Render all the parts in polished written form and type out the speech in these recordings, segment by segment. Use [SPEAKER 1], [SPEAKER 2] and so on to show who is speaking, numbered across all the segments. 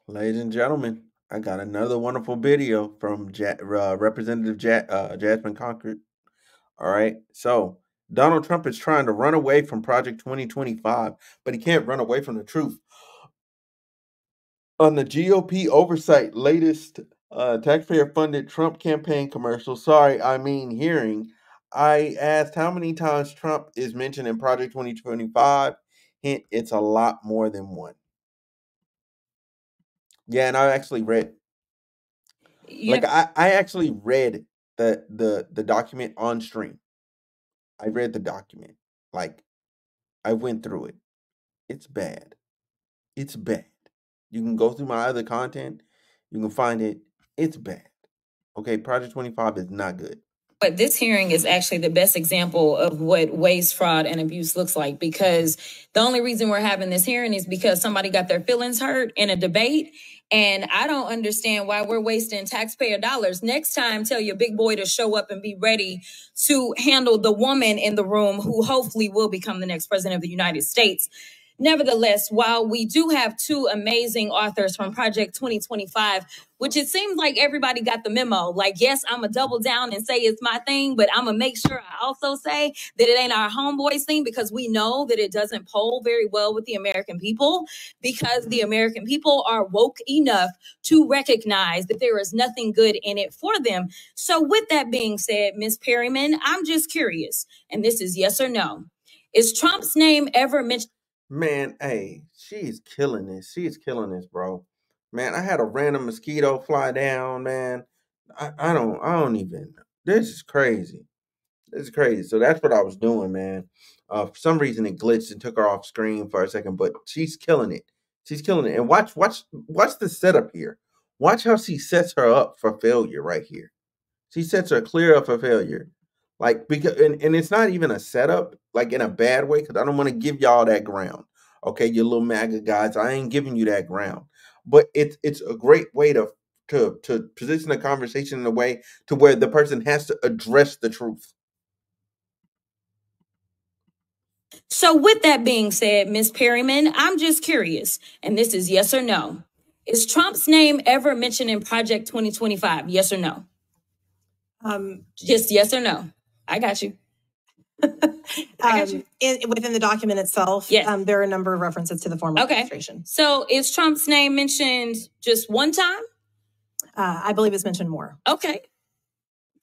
[SPEAKER 1] Ladies and gentlemen, I got another wonderful video from Representative Jasmine Crockett. All right. So, Donald Trump is trying to run away from Project 2025, but he can't run away from the truth. On the GOP oversight latest taxpayer funded Trump campaign commercial, sorry, I mean hearing, I asked how many times Trump is mentioned in Project 2025. Hint, it's a lot more than one. Yeah, and I actually read
[SPEAKER 2] You
[SPEAKER 1] Like
[SPEAKER 2] know,
[SPEAKER 1] I actually read the document on stream. I read the document. Like I went through it. It's bad. It's bad. You can go through my other content. You can find it. It's bad. Okay, Project 25 is not good.
[SPEAKER 2] but this hearing is actually the best example of what waste, fraud, and abuse looks like because the only reason we're having this hearing is because somebody got their feelings hurt in a debate. And I don't understand why we're wasting taxpayer dollars. Next time, tell your big boy to show up and be ready to handle the woman in the room who hopefully will become the next president of the United States. Nevertheless, while we do have two amazing authors from Project 2025, which it seems like everybody got the memo. Like, yes, I'm going to double down and say it's my thing, but I'm going to make sure I also say that it ain't our homeboys thing because we know that it doesn't poll very well with the American people because the American people are woke enough to recognize that there is nothing good in it for them. So, with that being said, Ms. Perryman, I'm just curious, and this is yes or no. Is Trump's name ever mentioned?
[SPEAKER 1] Man, hey, she's killing this. She's killing this, bro. Man, I had a random mosquito fly down, man. I don't even. This is crazy. This is crazy. So that's what I was doing, man. For some reason it glitched and took her off screen for a second, but she's killing it. She's killing it. And watch the setup here. Watch how she sets her up for failure right here. She sets her clear up for failure. Like because and it's not even a setup, like in a bad way, because I don't want to give y'all that ground. Okay, you little MAGA guys, I ain't giving you that ground. But it's a great way to position a conversation in a way to where the person has to address the truth.
[SPEAKER 2] So, with that being said, Ms. Perryman, I'm just curious, and this is yes or no. Is Trump's name ever mentioned in Project 2025? Yes or no? Just yes or no. I got you.
[SPEAKER 3] Within the document itself,
[SPEAKER 2] Yes.
[SPEAKER 3] there are a number of references to the former
[SPEAKER 2] Okay.
[SPEAKER 3] administration.
[SPEAKER 2] So, is Trump's name mentioned just one time?
[SPEAKER 3] I believe it's mentioned more.
[SPEAKER 2] Okay.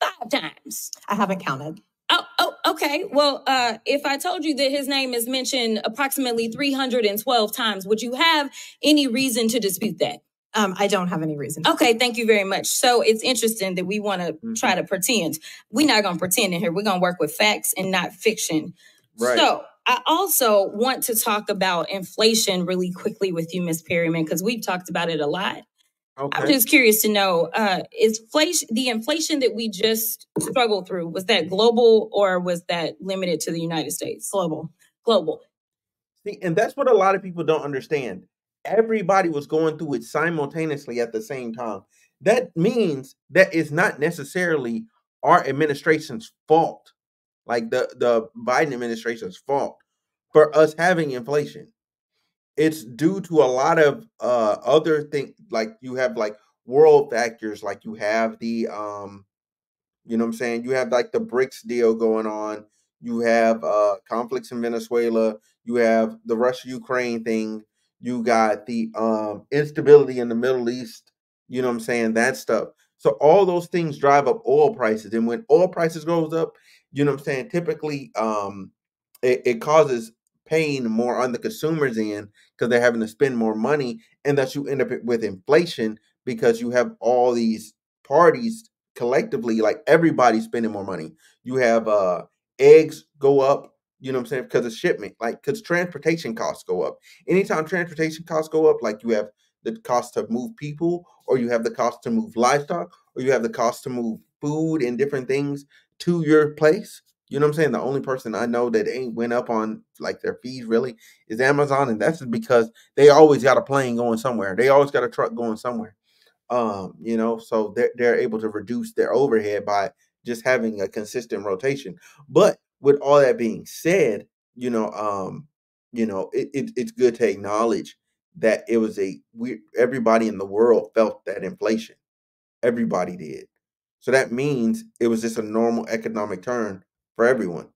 [SPEAKER 2] 5 times.
[SPEAKER 3] I haven't counted.
[SPEAKER 2] Oh, okay. Well, if I told you that his name is mentioned approximately 312 times, would you have any reason to dispute that?
[SPEAKER 3] I don't have any reason.
[SPEAKER 2] Okay, thank you very much. So it's interesting that we want to try to pretend. We're not going to pretend in here. We're going to work with facts and not fiction.
[SPEAKER 1] Right.
[SPEAKER 2] So I also want to talk about inflation really quickly with you, Ms. Perryman, because we've talked about it a lot. I'm
[SPEAKER 1] Okay.
[SPEAKER 2] just curious to know, is the inflation that we just struggled through, was that global or was that limited to the United States?
[SPEAKER 3] Global.
[SPEAKER 2] Global.
[SPEAKER 1] See, and that's what a lot of people don't understand. Everybody was going through it simultaneously at the same time. That means that it's not necessarily our administration's fault, like the Biden administration's fault for us having inflation. It's due to a lot of other things, like you have like world factors, like you have the you know what I'm saying? You have like the BRICS deal going on. You have conflicts in Venezuela. You have the Russia Ukraine thing. You got the instability in the Middle East. You know what I'm saying? That stuff. So all those things drive up oil prices. And when oil prices goes up, you know what I'm saying? Typically it causes pain more on the consumer's end because they're having to spend more money. And thus you end up with inflation because you have all these parties collectively, like everybody's spending more money. You have eggs go up, you know what I'm saying, because of shipment, like because transportation costs go up. Anytime transportation costs go up, like you have the cost to move people, or you have the cost to move livestock, or you have the cost to move food and different things to your place. You know what I'm saying? The only person I know that ain't went up on like their fees really is Amazon, and that's because they always got a plane going somewhere. They always got a truck going somewhere. So they're able to reduce their overhead by just having a consistent rotation. But with all that being said, it's good to acknowledge that it was everybody in the world felt that inflation. Everybody did. So that means it was just a normal economic turn for everyone.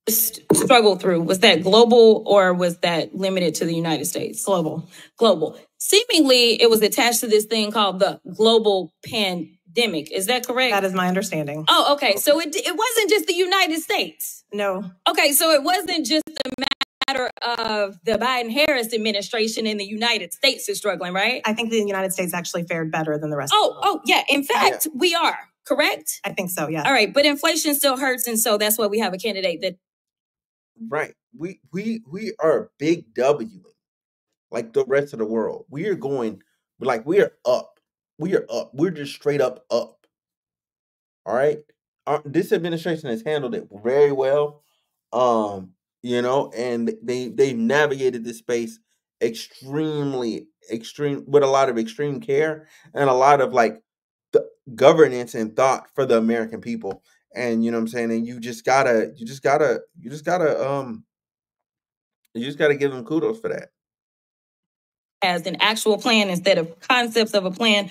[SPEAKER 2] Struggle through, was that global or was that limited to the United States?
[SPEAKER 3] Global.
[SPEAKER 2] Global. Seemingly, it was attached to this thing called the global pandemic. Is that correct?
[SPEAKER 3] That is my understanding.
[SPEAKER 2] Oh, okay. So it wasn't just the United States.
[SPEAKER 3] No.
[SPEAKER 2] Okay, so it wasn't just a matter of the Biden-Harris administration in the United States is struggling, right?
[SPEAKER 3] I think the United States actually fared better than the rest of the world.
[SPEAKER 2] Oh, yeah. In fact, we are, correct?
[SPEAKER 3] I think so, yeah.
[SPEAKER 2] All right, but inflation still hurts, and so that's why we have a candidate that...
[SPEAKER 1] Right. We are big W, like the rest of the world. We are up. We are up. We're just straight up. All right. This administration has handled it very well. And they navigated this space extreme with a lot of extreme care and a lot of like the governance and thought for the American people. And you know what I'm saying? And you just gotta give them kudos for that.
[SPEAKER 2] As an actual plan instead of concepts of a plan.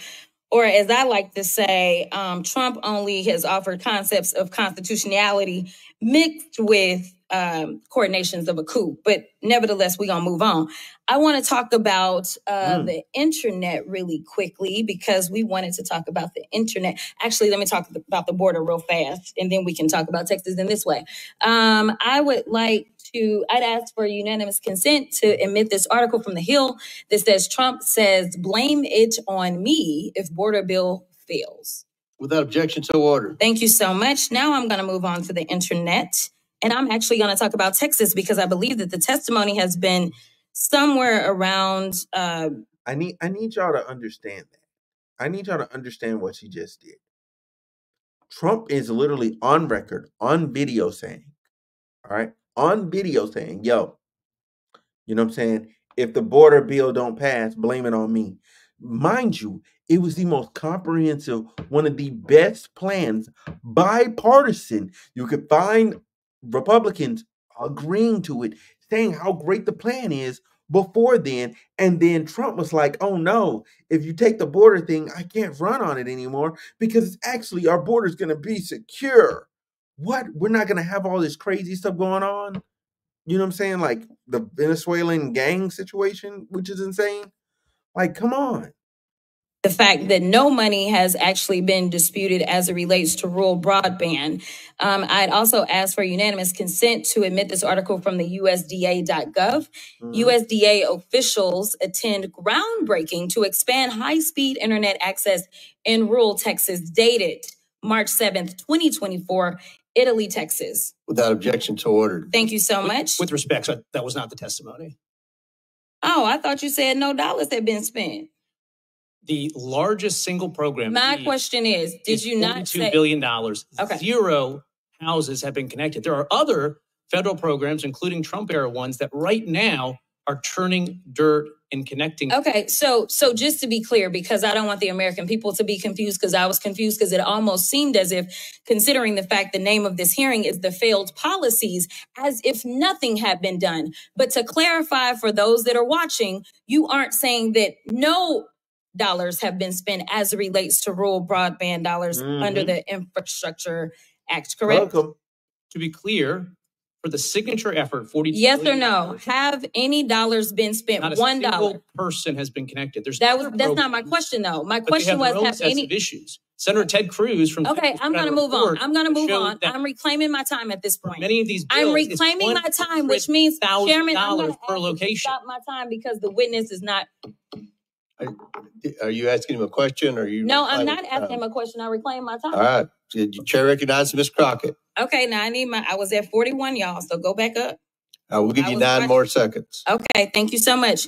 [SPEAKER 2] Or as I like to say, Trump only has offered concepts of constitutionality mixed with coordinations of a coup. But nevertheless, we're going to move on. I want to talk about the internet really quickly because we wanted to talk about the internet. Actually, let me talk about the border real fast, and then we can talk about Texas in this way. I'd ask for unanimous consent to admit this article from The Hill that says Trump says, blame it on me if border bill fails.
[SPEAKER 4] Without objection, so ordered.
[SPEAKER 2] Thank you so much. Now I'm going to move on to the internet. And I'm actually going to talk about Texas because I believe that the testimony has been somewhere around...
[SPEAKER 1] I need y'all to understand that. I need y'all to understand what she just did. Trump is literally on record, on video saying, all right, on video saying, yo, you know what I'm saying? If the border bill don't pass, blame it on me. Mind you, it was the most comprehensive, one of the best plans, bipartisan. You could find Republicans agreeing to it, saying how great the plan is before then. And then Trump was like, oh no, if you take the border thing, I can't run on it anymore because it's actually our border is going to be secure. What? We're not going to have all this crazy stuff going on? You know what I'm saying? Like the Venezuelan gang situation, which is insane. Like, come on.
[SPEAKER 2] The fact that no money has actually been disputed as it relates to rural broadband. I'd also ask for unanimous consent to admit this article from the USDA.gov. USDA officials attend groundbreaking to expand high-speed internet access in rural Texas, dated March 7th, 2024, Italy, Texas.
[SPEAKER 4] Without objection, so ordered.
[SPEAKER 2] Thank you so much.
[SPEAKER 5] With respect, so that was not the testimony.
[SPEAKER 2] Oh, I thought you said no dollars had been spent.
[SPEAKER 5] The largest single program.
[SPEAKER 2] My question is, did you not say
[SPEAKER 5] $42 billion?
[SPEAKER 2] Okay.
[SPEAKER 5] 0 houses have been connected. There are other federal programs, including Trump-era ones, that right now are turning dirt and connecting.
[SPEAKER 2] Okay, so just to be clear, because I don't want the American people to be confused, because I was confused because it almost seemed as if, considering the fact the name of this hearing is the failed policies, as if nothing had been done. But to clarify for those that are watching, you aren't saying that no dollars have been spent as it relates to rural broadband dollars under the Infrastructure Act, correct?
[SPEAKER 1] Welcome.
[SPEAKER 5] To be clear, for the signature effort, $42
[SPEAKER 2] Yes or
[SPEAKER 5] billion,
[SPEAKER 2] no? Have any dollars been spent?
[SPEAKER 5] not a
[SPEAKER 2] $1.
[SPEAKER 5] single person has been connected. There's
[SPEAKER 2] That's
[SPEAKER 5] other
[SPEAKER 2] not my
[SPEAKER 5] programs,
[SPEAKER 2] question, though. My
[SPEAKER 5] but they
[SPEAKER 2] question
[SPEAKER 5] have
[SPEAKER 2] was,
[SPEAKER 5] their own
[SPEAKER 2] have
[SPEAKER 5] sets
[SPEAKER 2] any
[SPEAKER 5] of issues. Senator Ted Cruz from
[SPEAKER 2] Okay,
[SPEAKER 5] Texas
[SPEAKER 2] I'm going to
[SPEAKER 5] had a
[SPEAKER 2] move on.
[SPEAKER 5] report
[SPEAKER 2] I'm going to move
[SPEAKER 5] showed
[SPEAKER 2] on.
[SPEAKER 5] that
[SPEAKER 2] I'm reclaiming my time at this point.
[SPEAKER 5] many of these bills,
[SPEAKER 2] I'm reclaiming my time, which means, Chairman, I'm going to
[SPEAKER 5] per
[SPEAKER 2] ask you to
[SPEAKER 5] location.
[SPEAKER 2] stop my time because the witness is not.
[SPEAKER 4] Are you asking him a question? Or are you?
[SPEAKER 2] No, I'm not asking him a question. I reclaim my time.
[SPEAKER 4] All right. Chair recognizes Ms. Crockett.
[SPEAKER 2] Okay, now I was at 41, y'all, so go back up.
[SPEAKER 4] We'll give you 9 more seconds.
[SPEAKER 2] Okay, thank you so much.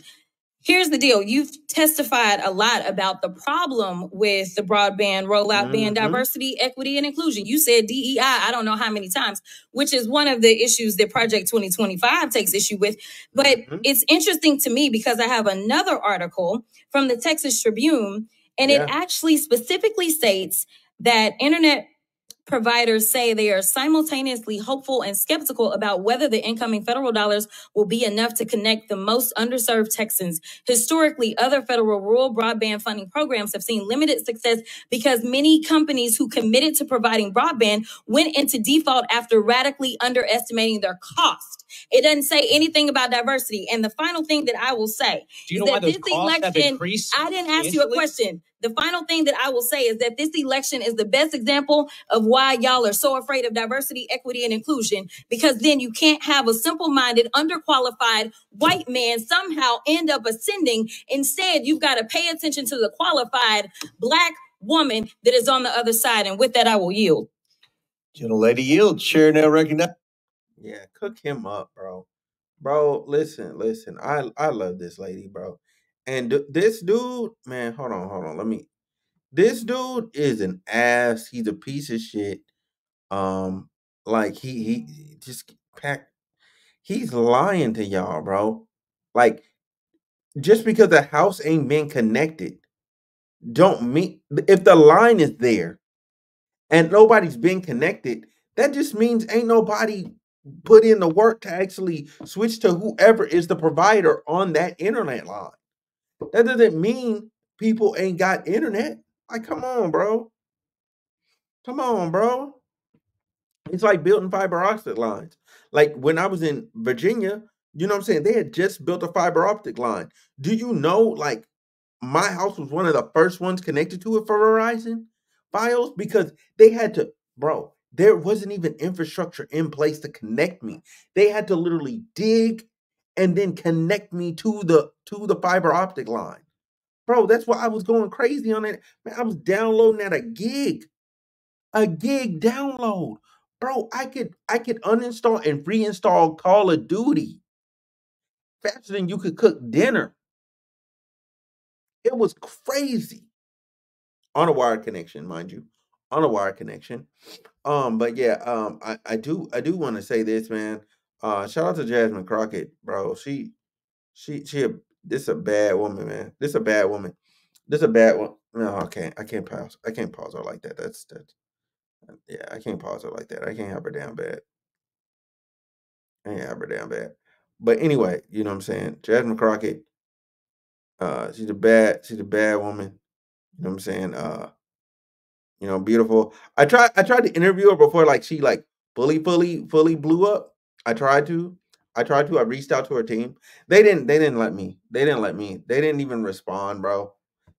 [SPEAKER 2] Here's the deal. You've testified a lot about the problem with the broadband rollout being diversity, equity, and inclusion. You said DEI, I don't know how many times, which is one of the issues that Project 2025 takes issue with. But it's interesting to me because I have another article from the Texas Tribune, and it actually specifically states that internet providers say they are simultaneously hopeful and skeptical about whether the incoming federal dollars will be enough to connect the most underserved Texans. Historically, other federal rural broadband funding programs have seen limited success because many companies who committed to providing broadband went into default after radically underestimating their cost. It doesn't say anything about diversity. And the final thing that I will say
[SPEAKER 5] Do you
[SPEAKER 2] is
[SPEAKER 5] know why
[SPEAKER 2] that
[SPEAKER 5] those
[SPEAKER 2] this
[SPEAKER 5] costs have
[SPEAKER 2] election,
[SPEAKER 5] increased?
[SPEAKER 2] I didn't ask you a question. The final thing that I will say is that this election is the best example of why y'all are so afraid of diversity, equity, and inclusion, because then you can't have a simple-minded, underqualified white man somehow end up ascending. Instead, you've got to pay attention to the qualified Black woman that is on the other side. And with that, I will yield.
[SPEAKER 4] Gentlelady yields. Chair now recognized.
[SPEAKER 1] Yeah, cook him up, bro. Bro, listen. I love this lady, bro. And this dude, man, hold on. This dude is an ass. He's a piece of shit. Like he just pack. He's lying to y'all, bro. Like just because the house ain't been connected, don't mean if the line is there and nobody's been connected, that just means ain't nobody put in the work to actually switch to whoever is the provider on that internet line. That doesn't mean people ain't got internet. Like, come on, bro. Come on, bro. It's like building fiber optic lines. Like when I was in Virginia, you know what I'm saying? They had just built a fiber optic line. Do you know, like, my house was one of the first ones connected to it for Verizon Fios because they had to, bro, there wasn't even infrastructure in place to connect me. They had to literally dig and then connect me to the fiber optic line. Bro, that's why I was going crazy on it. Man, I was downloading at a gig download. Bro, I could uninstall and reinstall Call of Duty faster than you could cook dinner. It was crazy. On a wired connection, mind you. On a wired connection. But yeah, I do want to say this, man. Shout out to Jasmine Crockett, bro. She this a bad woman, man. This a bad woman. This a bad one. No, I can't pause. I can't pause her like that. That's yeah, I can't pause her like that. I can't have her down bad. I can't have her down bad. But anyway, you know what I'm saying? Jasmine Crockett, she's a bad woman. You know what I'm saying? Beautiful. I tried to interview her before like she like fully blew up. I tried to. I reached out to her team. They didn't let me. They didn't let me. They didn't even respond, bro.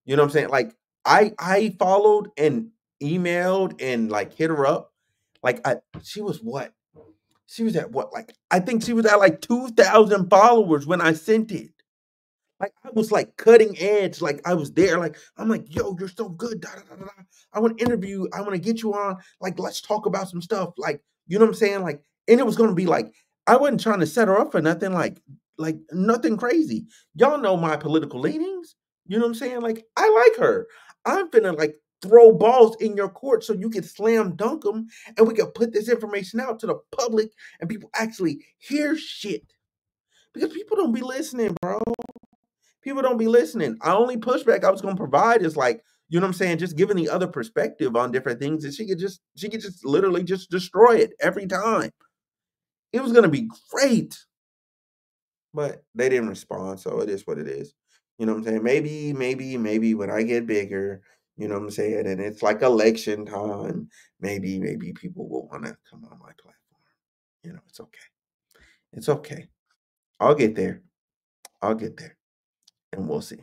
[SPEAKER 1] You know what I'm saying? Like I followed and emailed and like hit her up. Like she was what? She was at what? Like I think she was at like 2,000 followers when I sent it. Like I was like cutting edge, like I was there, like I'm like, yo, you're so good. Da, da, da, da. I want to interview you. I want to get you on. Like, let's talk about some stuff. Like, you know what I'm saying? Like, and it was gonna be like, I wasn't trying to set her up for nothing, like nothing crazy. Y'all know my political leanings. You know what I'm saying? Like, I like her. I'm finna like throw balls in your court so you can slam dunk them, and we can put this information out to the public, and people actually hear shit because people don't be listening, bro. People don't be listening. Our only pushback I was gonna provide is like, you know what I'm saying, just giving the other perspective on different things, and she could just literally just destroy it every time. It was gonna be great. But they didn't respond, so it is what it is. You know what I'm saying? Maybe when I get bigger, you know what I'm saying, and it's like election time, maybe people will want to come on my platform. It's okay. It's okay. I'll get there. I'll get there. And we'll see.